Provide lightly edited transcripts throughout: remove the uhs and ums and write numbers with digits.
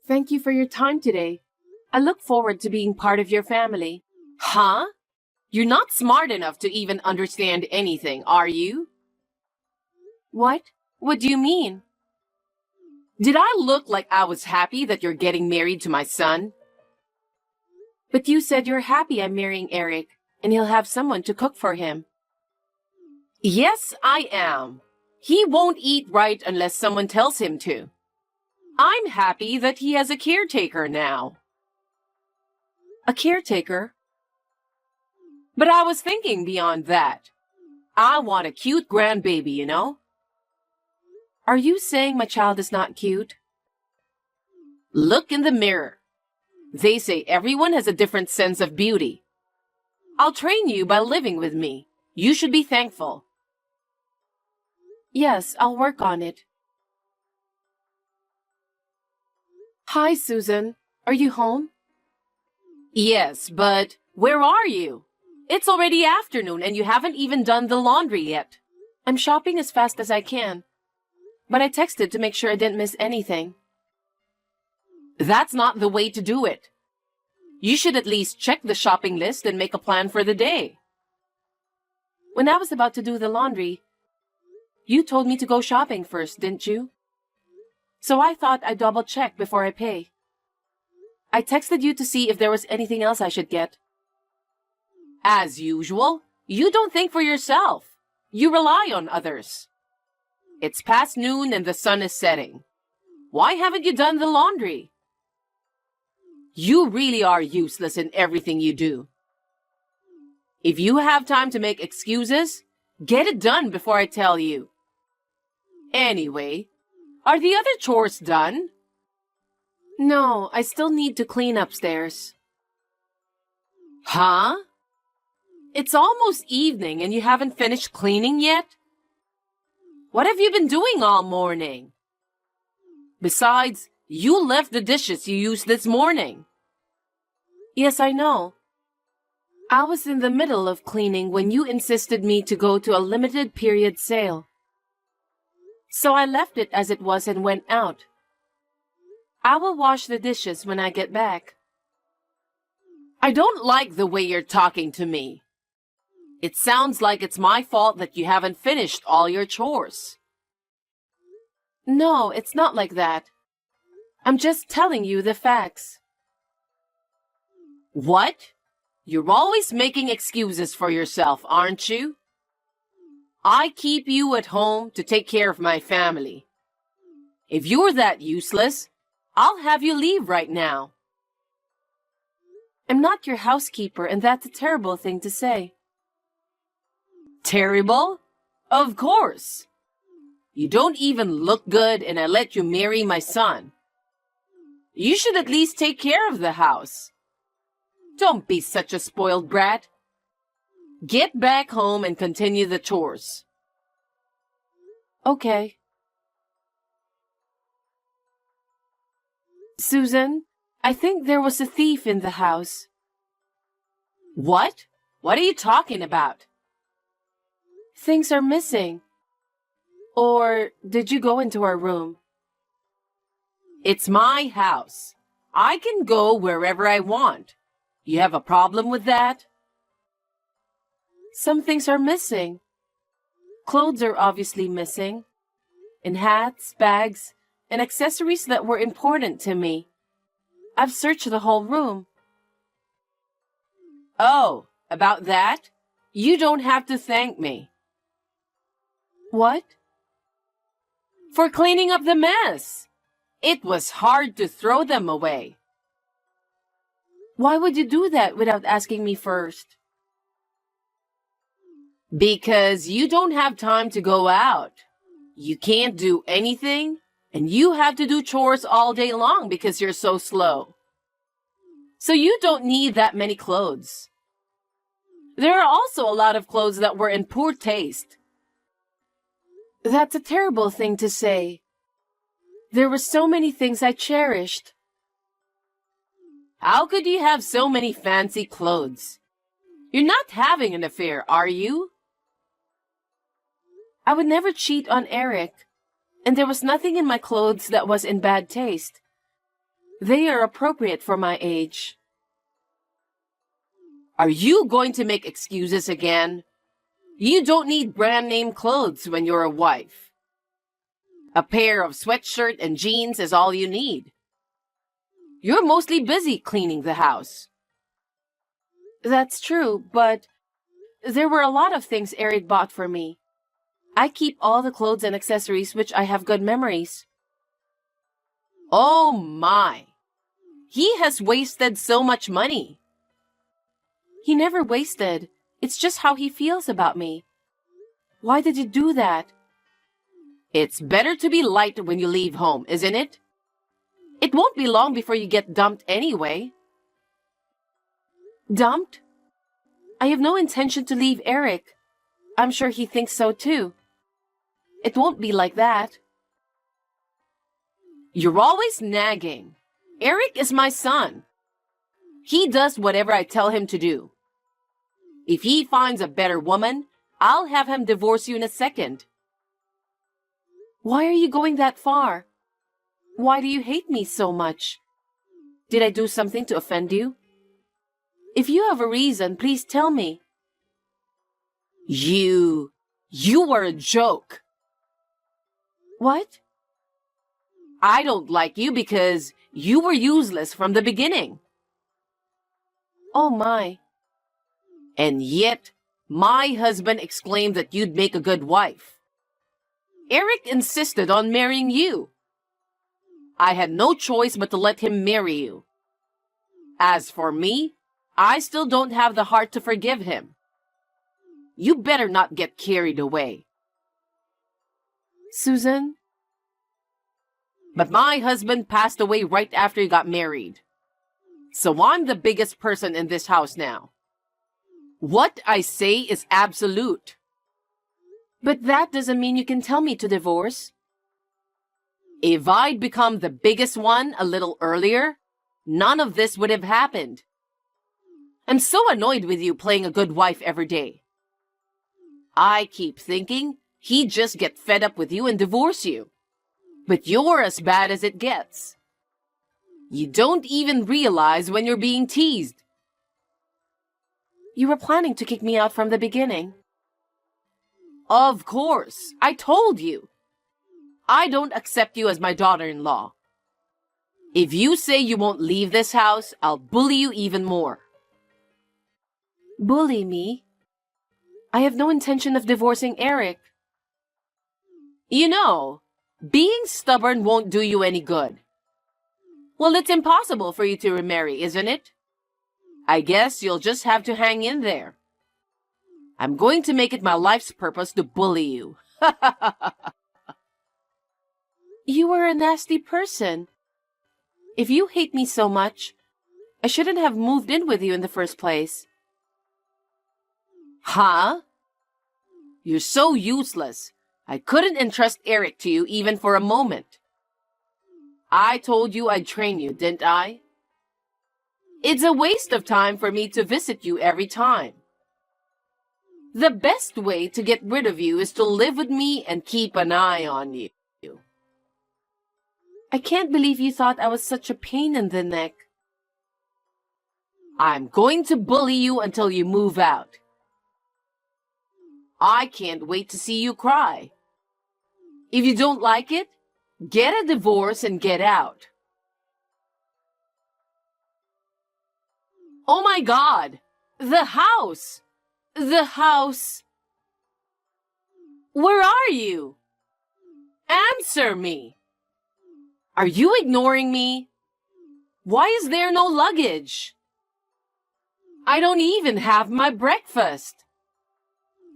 Thank you for your time today. I look forward to being part of your family. Huh? You're not smart enough to even understand anything, are you? What? What do you mean? Did I look like I was happy that you're getting married to my son? But you said you're happy I'm marrying Eric, and he'll have someone to cook for him. Yes, I am. He won't eat right unless someone tells him to. I'm happy that he has a caretaker now. A caretaker? But I was thinking beyond that. I want a cute grandbaby, you know? Are you saying my child is not cute? Look in the mirror. They say everyone has a different sense of beauty. I'll train you by living with me. You should be thankful. Yes, I'll work on it. Hi, Susan. Are you home? Yes, but where are you? It's already afternoon and you haven't even done the laundry yet. I'm shopping as fast as I can. But I texted to make sure I didn't miss anything. That's not the way to do it. You should at least check the shopping list and make a plan for the day. When I was about to do the laundry, you told me to go shopping first, didn't you? So I thought I'd double check before I pay. I texted you to see if there was anything else I should get. As usual, you don't think for yourself. You rely on others. It's past noon and the sun is setting. Why haven't you done the laundry? You really are useless in everything you do. If you have time to make excuses, get it done before I tell you. Anyway, are the other chores done? No, I still need to clean upstairs. Huh? It's almost evening and you haven't finished cleaning yet? What have you been doing all morning? Besides, you left the dishes you used this morning. Yes, I know. I was in the middle of cleaning when you insisted me to go to a limited period sale. So I left it as it was and went out. I will wash the dishes when I get back. I don't like the way you're talking to me. It sounds like it's my fault that you haven't finished all your chores. No, it's not like that. I'm just telling you the facts. What? You're always making excuses for yourself, aren't you? I keep you at home to take care of my family. If you're that useless, I'll have you leave right now. I'm not your housekeeper, and that's a terrible thing to say. Terrible? Of course. You don't even look good and I let you marry my son. You should at least take care of the house. Don't be such a spoiled brat. Get back home and continue the chores. Okay. Susan, I think there was a thief in the house. What? What are you talking about? Things are missing. Or did you go into our room? It's my house. I can go wherever I want. You have a problem with that? Some things are missing. Clothes are obviously missing. And hats, bags, and accessories that were important to me. I've searched the whole room. Oh, about that? You don't have to thank me. What? For cleaning up the mess. It was hard to throw them away. Why would you do that without asking me first? Because you don't have time to go out. You can't do anything, and you have to do chores all day long because you're so slow. So you don't need that many clothes. There are also a lot of clothes that were in poor taste. That's a terrible thing to say. There were so many things I cherished. How could you have so many fancy clothes? You're not having an affair, are you? I would never cheat on Eric, and there was nothing in my clothes that was in bad taste. They are appropriate for my age. Are you going to make excuses again? You don't need brand name clothes when you're a wife. A pair of sweatshirt and jeans is all you need. You're mostly busy cleaning the house. That's true, but there were a lot of things Eric bought for me. I keep all the clothes and accessories which I have good memories. Oh my! He has wasted so much money. He never wasted. It's just how he feels about me. Why did you do that? It's better to be light when you leave home, isn't it? It won't be long before you get dumped anyway. Dumped? I have no intention to leave Eric. I'm sure he thinks so too. It won't be like that. You're always nagging. Eric is my son. He does whatever I tell him to do. If he finds a better woman, I'll have him divorce you in a second. Why are you going that far? Why do you hate me so much? Did I do something to offend you? If you have a reason, please tell me. You are a joke. What? I don't like you because you were useless from the beginning. Oh my. And yet, my husband exclaimed that you'd make a good wife. Eric insisted on marrying you. I had no choice but to let him marry you. As for me, I still don't have the heart to forgive him. You better not get carried away. Susan? But my husband passed away right after he got married. So I'm the biggest person in this house now. What I say is absolute. But that doesn't mean you can tell me to divorce. If I'd become the biggest one a little earlier, none of this would have happened. I'm so annoyed with you playing a good wife every day. I keep thinking he'd just get fed up with you and divorce you. But you're as bad as it gets. You don't even realize when you're being teased. You were planning to kick me out from the beginning. Of course, I told you. I don't accept you as my daughter-in-law. If you say you won't leave this house, I'll bully you even more. Bully me? I have no intention of divorcing Eric. You know, being stubborn won't do you any good. Well, it's impossible for you to remarry, isn't it? I guess you'll just have to hang in there. I'm going to make it my life's purpose to bully you. You were a nasty person. If you hate me so much, I shouldn't have moved in with you in the first place. Huh? You're so useless. I couldn't entrust Eric to you even for a moment. I told you I'd train you, didn't I? It's a waste of time for me to visit you every time. The best way to get rid of you is to live with me and keep an eye on you. I can't believe you thought I was such a pain in the neck. I'm going to bully you until you move out. I can't wait to see you cry. If you don't like it, get a divorce and get out. Oh my God! The house! The house! Where are you? Answer me! Are you ignoring me? Why is there no luggage? I don't even have my breakfast.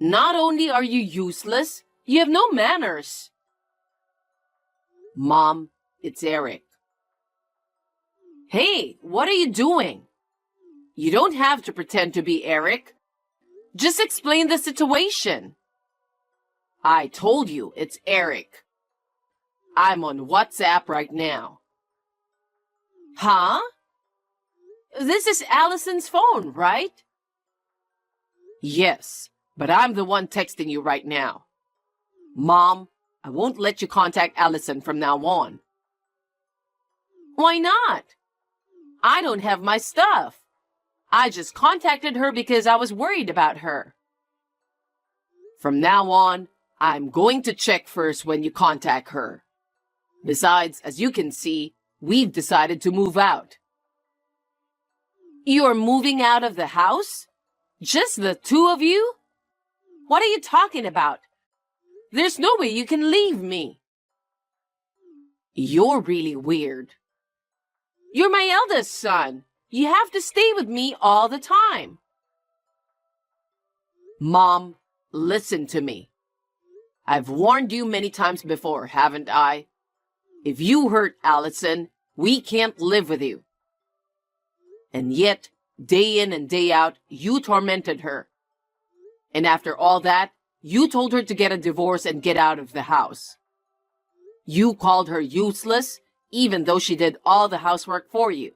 Not only are you useless, you have no manners. Mom, it's Eric. Hey, what are you doing? You don't have to pretend to be Eric. Just explain the situation. I told you it's Eric. I'm on WhatsApp right now. Huh? This is Allison's phone, right? Yes, but I'm the one texting you right now. Mom, I won't let you contact Allison from now on. Why not? I don't have my stuff. I just contacted her because I was worried about her. From now on, I'm going to check first when you contact her. Besides, as you can see, we've decided to move out. You're moving out of the house? Just the two of you? What are you talking about? There's no way you can leave me. You're really weird. You're my eldest son. You have to stay with me all the time. Mom, listen to me. I've warned you many times before, haven't I? If you hurt Allison, we can't live with you. And yet, day in and day out, you tormented her. And after all that, you told her to get a divorce and get out of the house. You called her useless, even though she did all the housework for you.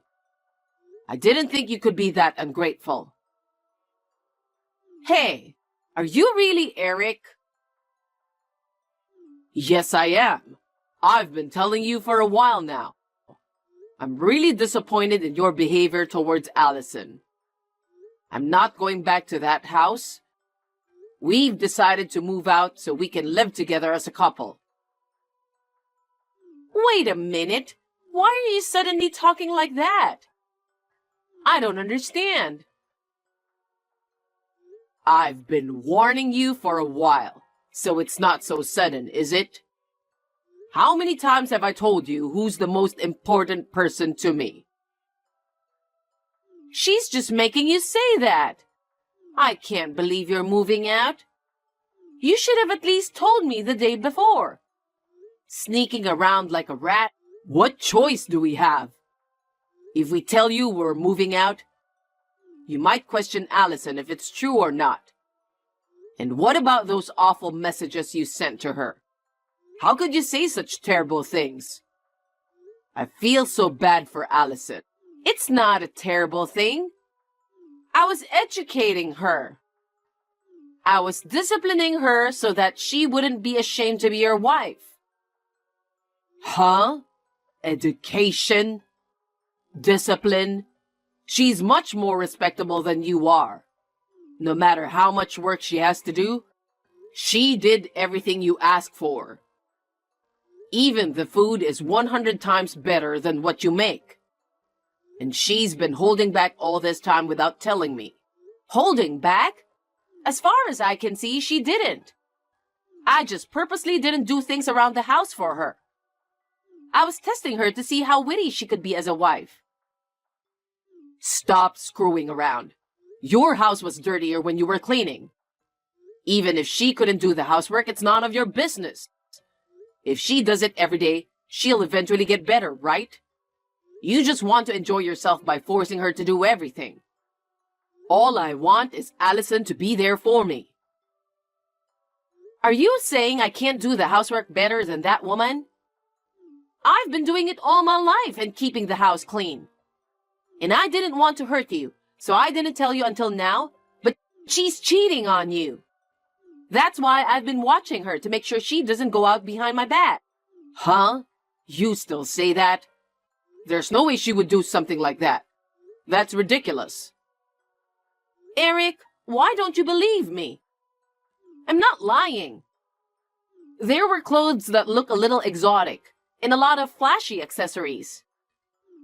I didn't think you could be that ungrateful. Hey, are you really Eric? Yes, I am. I've been telling you for a while now. I'm really disappointed in your behavior towards Allison. I'm not going back to that house. We've decided to move out so we can live together as a couple. Wait a minute. Why are you suddenly talking like that? I don't understand. I've been warning you for a while, so it's not so sudden, is it? How many times have I told you who's the most important person to me? She's just making you say that. I can't believe you're moving out. You should have at least told me the day before. Sneaking around like a rat. What choice do we have? If we tell you we're moving out, you might question Allison if it's true or not. And what about those awful messages you sent to her? How could you say such terrible things? I feel so bad for Allison. It's not a terrible thing. I was educating her. I was disciplining her so that she wouldn't be ashamed to be your wife. Huh? Education? Discipline? She's much more respectable than you are. No matter how much work she has to do, she did everything you asked for. Even the food is 100 times better than what you make. And she's been holding back all this time without telling me. Holding back? As far as I can see, she didn't. I just purposely didn't do things around the house for her. I was testing her to see how witty she could be as a wife. Stop screwing around. Your house was dirtier when you were cleaning. Even if she couldn't do the housework, it's none of your business. If she does it every day, she'll eventually get better, right? You just want to enjoy yourself by forcing her to do everything. All I want is Allison to be there for me. Are you saying I can't do the housework better than that woman? I've been doing it all my life and keeping the house clean. And I didn't want to hurt you, so I didn't tell you until now, but she's cheating on you. That's why I've been watching her to make sure she doesn't go out behind my back. Huh? You still say that? There's no way she would do something like that. That's ridiculous. Eric, why don't you believe me? I'm not lying. There were clothes that look a little exotic and a lot of flashy accessories.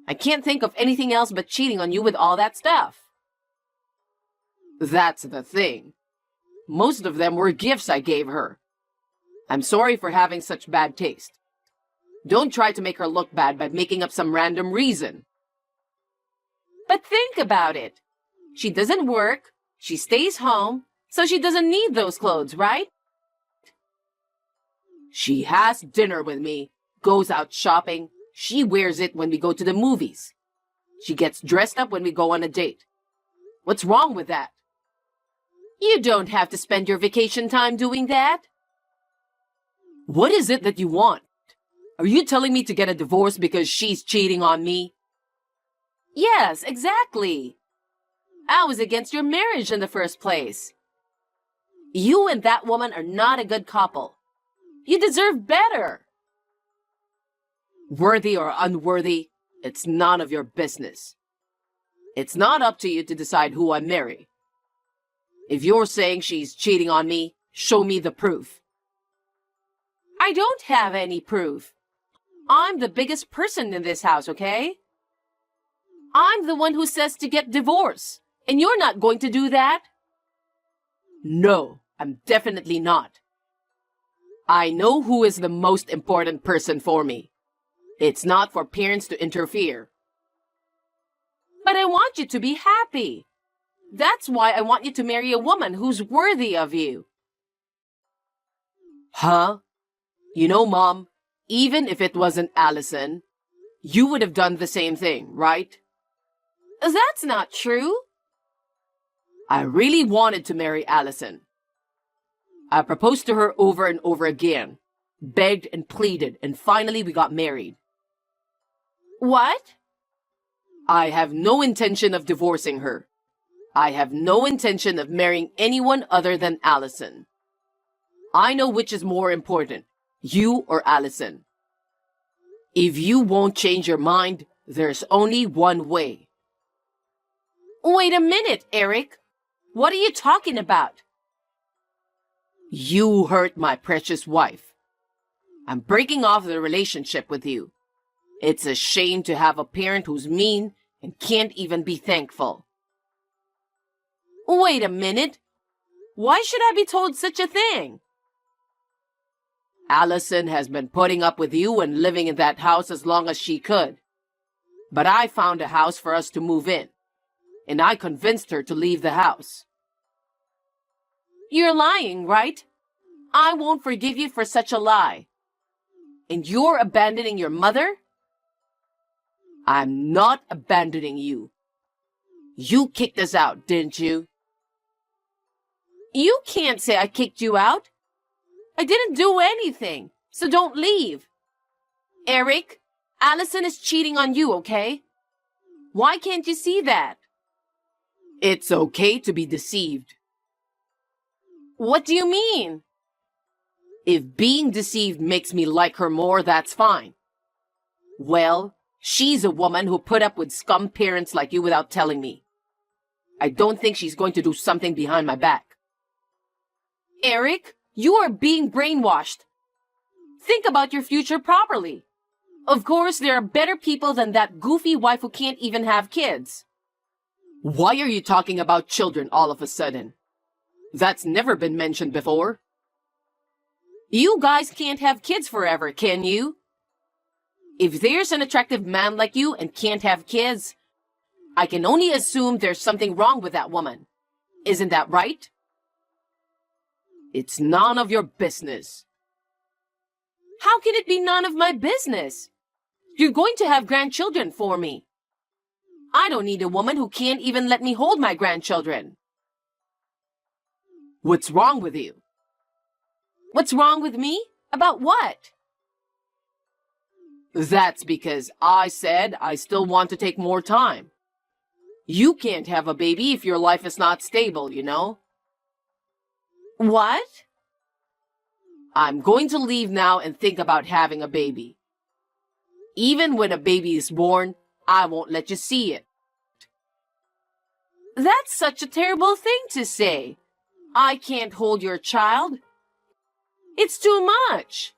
I can't think of anything else but cheating on you with all that stuff. That's the thing. Most of them were gifts I gave her. I'm sorry for having such bad taste. Don't try to make her look bad by making up some random reason. But think about it. She doesn't work, she stays home, so she doesn't need those clothes, right? She has dinner with me, goes out shopping, she wears it when we go to the movies. She gets dressed up when we go on a date. What's wrong with that? You don't have to spend your vacation time doing that. What is it that you want? Are you telling me to get a divorce because she's cheating on me? Yes, exactly. I was against your marriage in the first place. You and that woman are not a good couple. You deserve better. Worthy or unworthy, It's none of your business. It's not up to you to decide who I marry. If you're saying she's cheating on me, show me the proof. I don't have any proof. I'm the biggest person in this house, okay? I'm the one who says to get divorced, and you're not going to do that? No, I'm definitely not. I know who is the most important person for me. It's not for parents to interfere. But I want you to be happy. That's why I want you to marry a woman who's worthy of you. Huh? You know, Mom, even if it wasn't Allison, you would have done the same thing, right? That's not true. I really wanted to marry Allison. I proposed to her over and over again, begged and pleaded, and finally we got married. What? I have no intention of divorcing her. I have no intention of marrying anyone other than Allison. I know which is more important, you or Allison. If you won't change your mind, there's only one way. Wait a minute, Eric. What are you talking about? You hurt my precious wife. I'm breaking off the relationship with you. It's a shame to have a parent who's mean and can't even be thankful. Wait a minute. Why should I be told such a thing? Allison has been putting up with you and living in that house as long as she could. But I found a house for us to move in, and I convinced her to leave the house. You're lying, right? I won't forgive you for such a lie. And you're abandoning your mother? I'm not abandoning you. You kicked us out, didn't you? You can't say I kicked you out. I didn't do anything, so don't leave. Eric, Allison is cheating on you, okay? Why can't you see that? It's okay to be deceived. What do you mean? If being deceived makes me like her more, that's fine. Well, she's a woman who put up with scum parents like you without telling me. I don't think she's going to do something behind my back. Eric, you are being brainwashed. Think about your future properly. Of course, there are better people than that goofy wife who can't even have kids. Why are you talking about children all of a sudden? That's never been mentioned before. You guys can't have kids forever, can you? If there's an attractive man like you and can't have kids, I can only assume there's something wrong with that woman. Isn't that right? It's none of your business. How can it be none of my business? You're going to have grandchildren for me. I don't need a woman who can't even let me hold my grandchildren. What's wrong with you? What's wrong with me? About what? That's because I said I still want to take more time. You can't have a baby if your life is not stable, you know? What? I'm going to leave now and think about having a baby. Even when a baby is born, I won't let you see it. That's such a terrible thing to say. I can't hold your child. It's too much.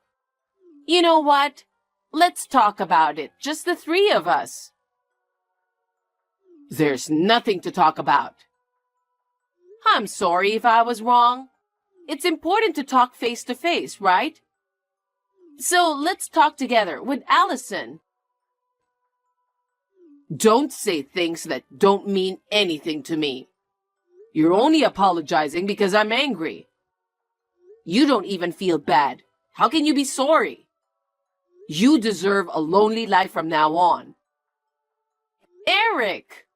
You know what? Let's talk about it, just the three of us. There's nothing to talk about. I'm sorry if I was wrong. It's important to talk face to face, right? So let's talk together with Allison. Don't say things that don't mean anything to me. You're only apologizing because I'm angry. You don't even feel bad. How can you be sorry? You deserve a lonely life from now on. Eric!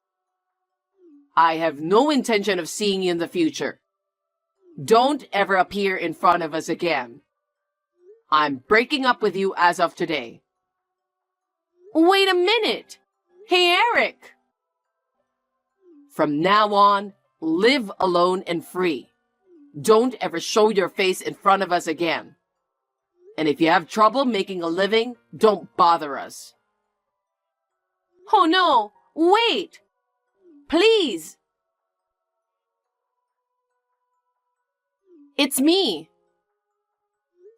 I have no intention of seeing you in the future. Don't ever appear in front of us again. I'm breaking up with you as of today. Wait a minute. Hey, Eric! From now on, live alone and free. Don't ever show your face in front of us again. And if you have trouble making a living, don't bother us. Oh no! Wait! Please! It's me!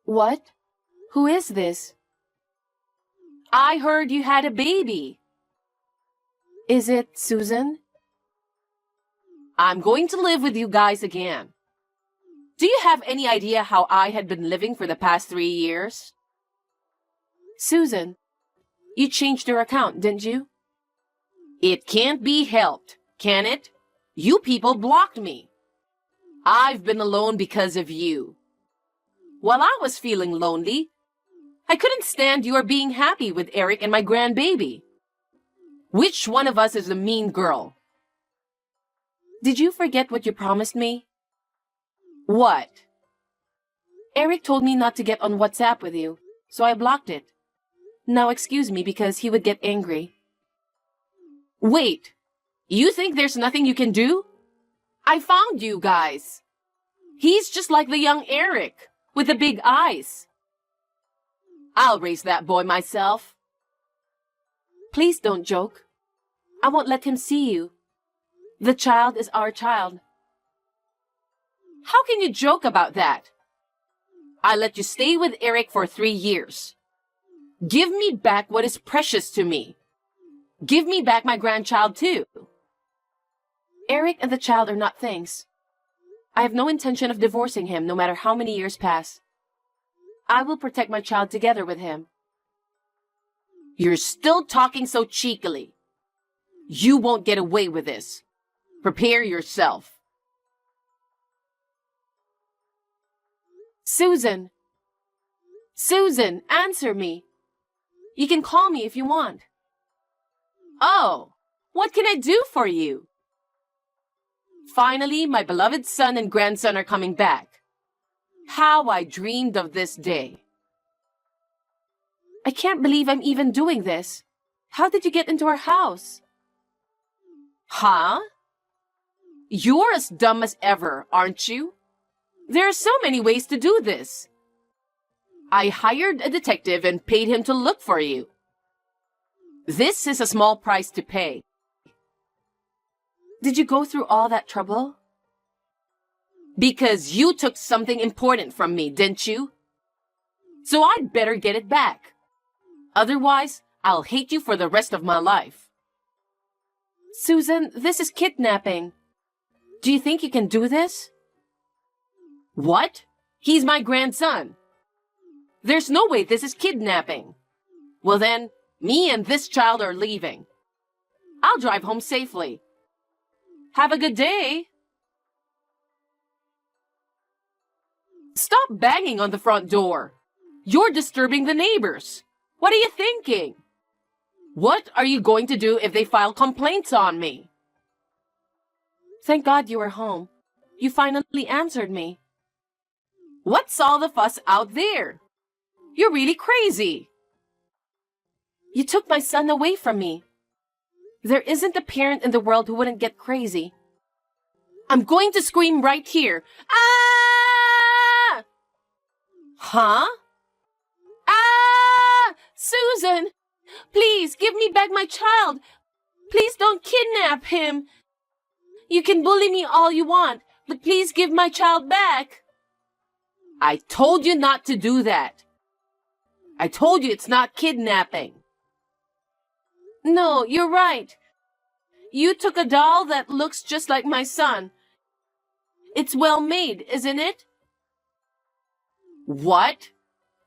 What? Who is this? I heard you had a baby. Is it Susan? I'm going to live with you guys again. Do you have any idea how I had been living for the past 3 years? Susan, you changed your account, didn't you? It can't be helped, can it? You people blocked me. I've been alone because of you. While I was feeling lonely, I couldn't stand your being happy with Eric and my grandbaby. Which one of us is the mean girl? Did you forget what you promised me? What? Eric told me not to get on WhatsApp with you, so I blocked it. Now excuse me because he would get angry. Wait, you think there's nothing you can do? I found you guys. He's just like the young Eric, with the big eyes. I'll raise that boy myself. Please don't joke. I won't let him see you. The child is our child. How can you joke about that? I let you stay with Eric for 3 years. Give me back what is precious to me. Give me back my grandchild too. Eric and the child are not things. I have no intention of divorcing him no matter how many years pass. I will protect my child together with him. You're still talking so cheekily. You won't get away with this. Prepare yourself. Susan! Susan, answer me. You can call me if you want. Oh, what can I do for you? Finally, my beloved son and grandson are coming back. How I dreamed of this day. I can't believe I'm even doing this. How did you get into our house? Huh? You're as dumb as ever, aren't you? There are so many ways to do this. I hired a detective and paid him to look for you. This is a small price to pay. Did you go through all that trouble? Because you took something important from me, didn't you? So I'd better get it back. Otherwise, I'll hate you for the rest of my life. Susan, this is kidnapping. Do you think you can do this? What? He's my grandson. There's no way this is kidnapping. Well then, me and this child are leaving. I'll drive home safely. Have a good day. Stop banging on the front door. You're disturbing the neighbors. What are you thinking? What are you going to do if they file complaints on me? Thank God you were home. You finally answered me. What's all the fuss out there? You're really crazy. You took my son away from me. There isn't a parent in the world who wouldn't get crazy. I'm going to scream right here. Ah! Huh? Ah! Susan! Please, give me back my child. Please don't kidnap him. You can bully me all you want, but please give my child back. I told you not to do that. I told you it's not kidnapping. No, you're right. You took a doll that looks just like my son. It's well made, isn't it? What?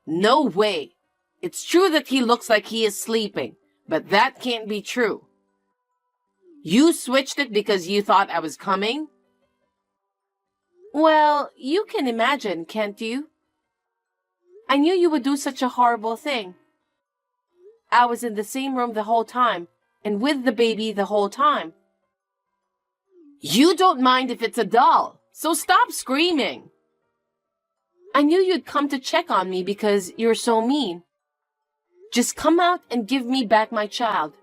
No way. It's true that he looks like he is sleeping, but that can't be true. You switched it because you thought I was coming? Well, you can imagine, can't you? I knew you would do such a horrible thing. I was in the same room the whole time, and with the baby the whole time. You don't mind if it's a doll, so stop screaming. I knew you'd come to check on me because you're so mean. Just come out and give me back my child.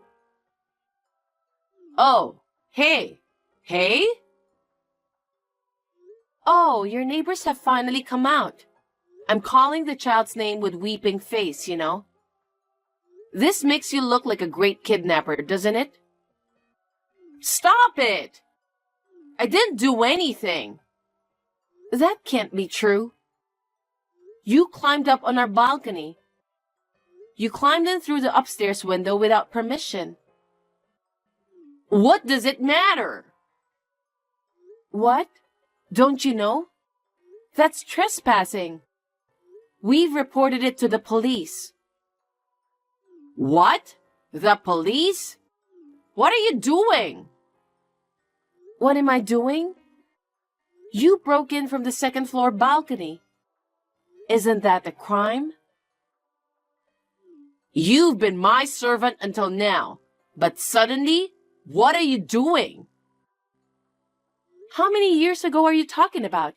Oh, hey. Hey? Oh, your neighbors have finally come out. I'm calling the child's name with weeping face, you know. This makes you look like a great kidnapper, doesn't it? Stop it! I didn't do anything. That can't be true. You climbed up on our balcony. You climbed in through the upstairs window without permission. What does it matter? What? Don't you know? That's trespassing. We've reported it to the police. What? The police? What are you doing? What am I doing? You broke in from the second floor balcony. Isn't that a crime? You've been my servant until now, but suddenly, what are you doing? How many years ago are you talking about?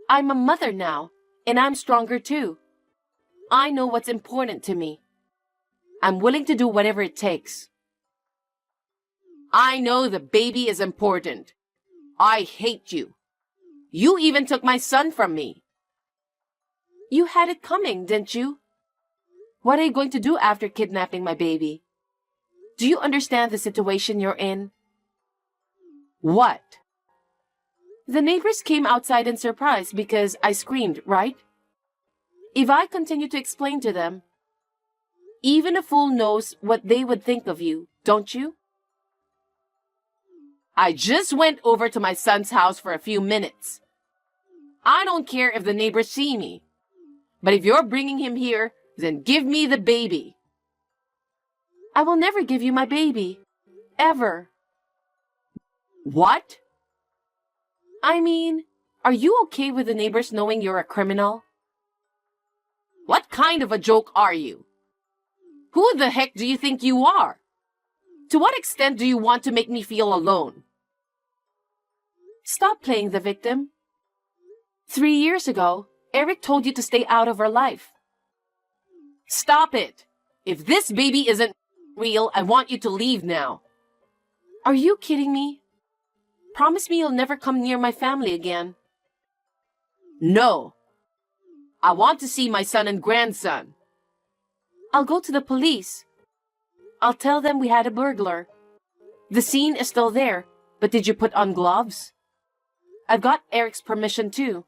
I'm a mother now, and I'm stronger too. I know what's important to me. I'm willing to do whatever it takes. I know the baby is important. I hate you. You even took my son from me. You had it coming, didn't you? What are you going to do after kidnapping my baby? Do you understand the situation you're in? What? The neighbors came outside in surprise because I screamed, right? If I continue to explain to them, even a fool knows what they would think of you, don't you? I just went over to my son's house for a few minutes. I don't care if the neighbors see me. But if you're bringing him here, then give me the baby. I will never give you my baby. Ever. What? I mean, are you okay with the neighbors knowing you're a criminal? What kind of a joke are you? Who the heck do you think you are? To what extent do you want to make me feel alone? Stop playing the victim. 3 years ago, Eric told you to stay out of our life. Stop it! If this baby isn't real, I want you to leave now. Are you kidding me? Promise me you'll never come near my family again. No. I want to see my son and grandson. I'll go to the police. I'll tell them we had a burglar. The scene is still there, but did you put on gloves? I've got Eric's permission too.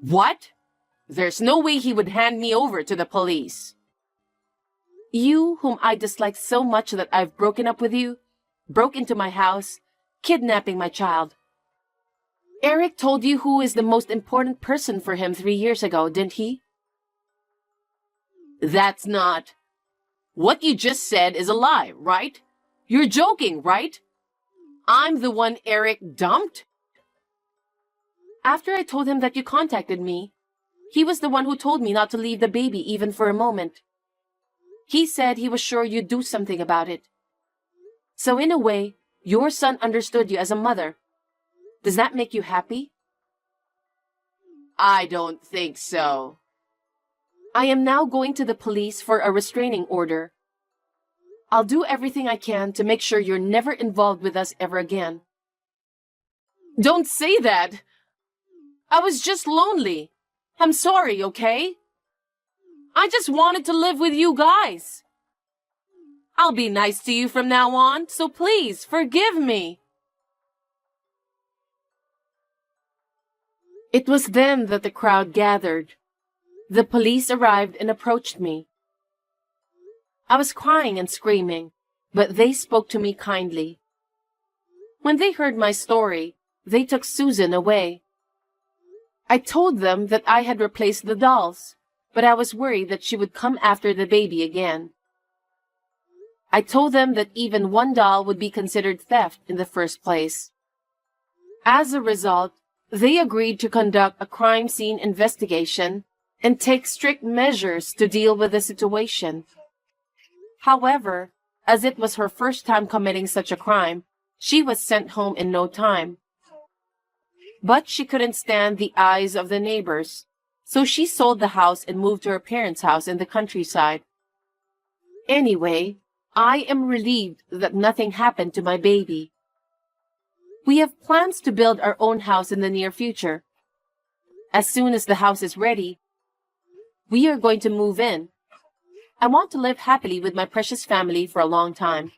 What? There's no way he would hand me over to the police. You, whom I dislike so much that I've broken up with you, broke into my house, kidnapping my child. Eric told you who is the most important person for him 3 years ago, didn't he? That's not... What you just said is a lie, right? You're joking, right? I'm the one Eric dumped? After I told him that you contacted me, he was the one who told me not to leave the baby even for a moment. He said he was sure you'd do something about it. So in a way, your son understood you as a mother. Does that make you happy? I don't think so. I am now going to the police for a restraining order. I'll do everything I can to make sure you're never involved with us ever again. Don't say that! I was just lonely. I'm sorry, okay? I just wanted to live with you guys. I'll be nice to you from now on, so please forgive me. It was then that the crowd gathered. The police arrived and approached me. I was crying and screaming, but they spoke to me kindly. When they heard my story, they took Susan away. I told them that I had replaced the dolls, but I was worried that she would come after the baby again. I told them that even one doll would be considered theft in the first place. As a result, they agreed to conduct a crime scene investigation and take strict measures to deal with the situation. However, as it was her first time committing such a crime, she was sent home in no time. But she couldn't stand the eyes of the neighbors, so she sold the house and moved to her parents' house in the countryside. Anyway, I am relieved that nothing happened to my baby. We have plans to build our own house in the near future. As soon as the house is ready, we are going to move in. I want to live happily with my precious family for a long time.